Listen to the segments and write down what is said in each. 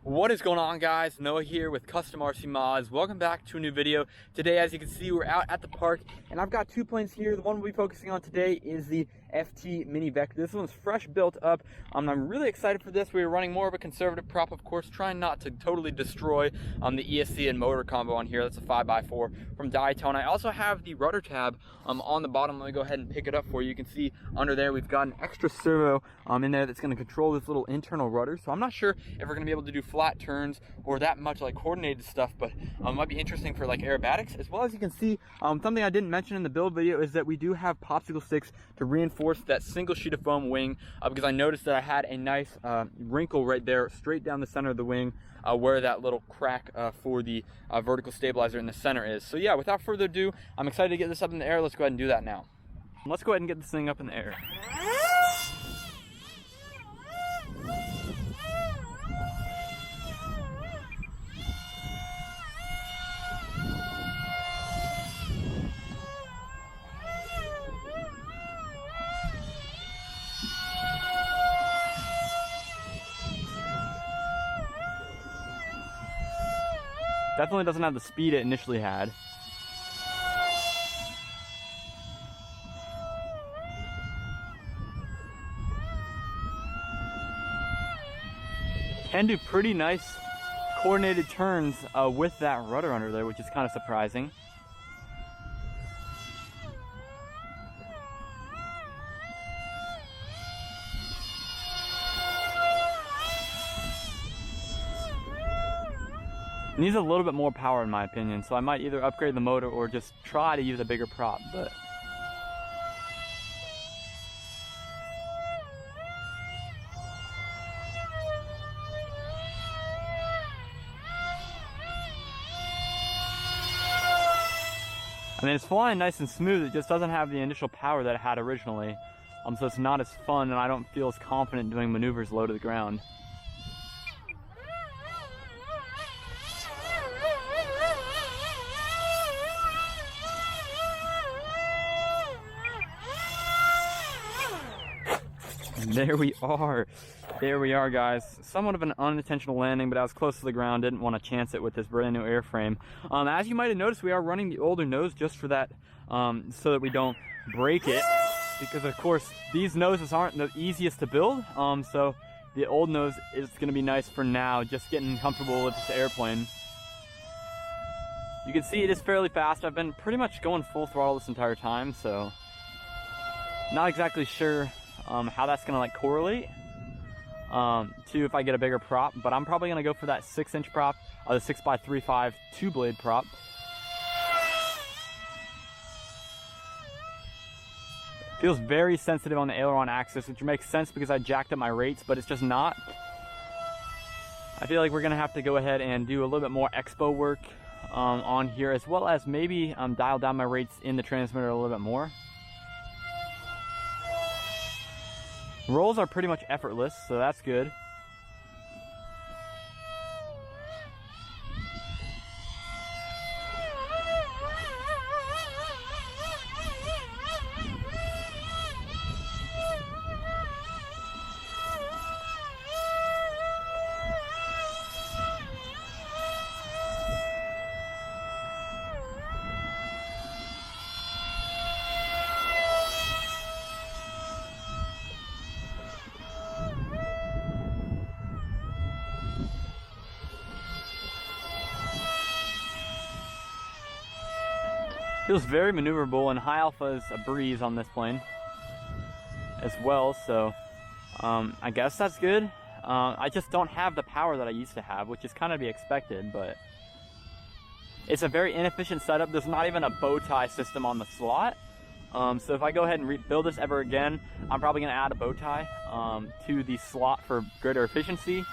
What is going on, guys? Noah here with Custom RC Mods. Welcome back to a new video. Today, as you can see, we're out at the park and I've got two planes here. The one we'll be focusing on today is the FT Mini Vector. This one's fresh built up. I'm really excited for this. We're running more of a conservative prop, of course, trying not to totally destroy the ESC and motor combo on here. That's a 5x4 from Diatone. I also have the rudder tab on the bottom. Let me go ahead and pick it up for you. You can see under there we've got an extra servo in there that's going to control this little internal rudder. So I'm not sure if we're going to be able to do flat turns or that much like coordinated stuff, but it might be interesting for like aerobatics. As well as you can see, something I didn't mention in the build video is that we do have popsicle sticks to reinforce that single sheet of foam wing, because I noticed that I had a nice wrinkle right there straight down the center of the wing where that little crack for the vertical stabilizer in the center is. So yeah, without further ado, I'm excited to get this up in the air. Let's go ahead and do that now. Let's go ahead and get this thing up in the air. Definitely doesn't have the speed it initially had. Can do pretty nice coordinated turns with that rudder under there, which is kind of surprising. It needs a little bit more power in my opinion, so I might either upgrade the motor or just try to use a bigger prop, but I mean, it's flying nice and smooth. It just doesn't have the initial power that it had originally, so it's not as fun, and I don't feel as confident doing maneuvers low to the ground. There we are, guys. Somewhat of an unintentional landing, but I was close to the ground, didn't want to chance it with this brand new airframe. As you might have noticed, we are running the older nose just for that, so that we don't break it, because of course these noses aren't the easiest to build, so the old nose is going to be nice for now, just getting comfortable with this airplane. You can see it is fairly fast. I've been pretty much going full throttle this entire time, so not exactly sure how that's gonna like correlate to if I get a bigger prop, but I'm probably gonna go for that 6-inch prop, the 6x35 2-blade prop. Feels very sensitive on the aileron axis, which makes sense because I jacked up my rates, but it's just not. I feel like we're gonna have to go ahead and do a little bit more expo work on here, as well as maybe dial down my rates in the transmitter a little bit more. Rolls are pretty much effortless, so that's good. Feels very maneuverable, and high alpha is a breeze on this plane as well, so I guess that's good. I just don't have the power that I used to have, which is kind of to be expected, but it's a very inefficient setup. There's not even a bow tie system on the slot, so if I go ahead and rebuild this ever again, I'm probably going to add a bow tie to the slot for greater efficiency.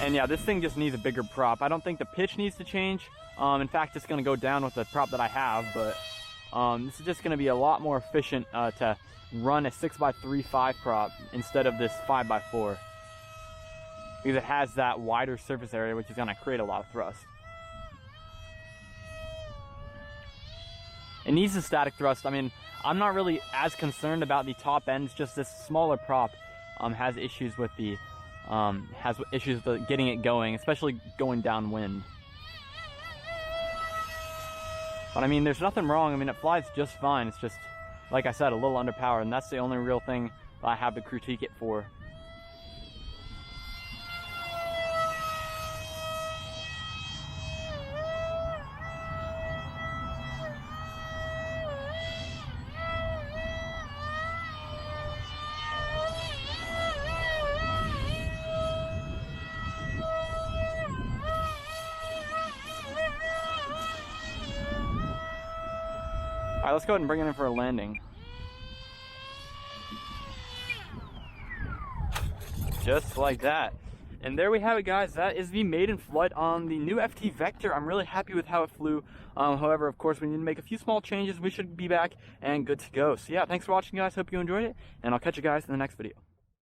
And yeah, this thing just needs a bigger prop. I don't think the pitch needs to change. In fact, it's going to go down with the prop that I have, but this is just going to be a lot more efficient to run a 6x35 prop instead of this 5x4, because it has that wider surface area, which is going to create a lot of thrust. It needs a static thrust. I mean, I'm not really as concerned about the top end. It's just this smaller prop has issues with the has issues with getting it going, especially going downwind. But I mean, there's nothing wrong. I mean, it flies just fine. It's just, like I said, a little underpowered, and that's the only real thing that I have to critique it for. All right, let's go ahead and bring it in for a landing. Just like that. And there we have it, guys. That is the maiden flight on the new FT Vector. I'm really happy with how it flew. However, of course, we need to make a few small changes. We should be back and good to go. So yeah, thanks for watching, guys. Hope you enjoyed it, and I'll catch you guys in the next video.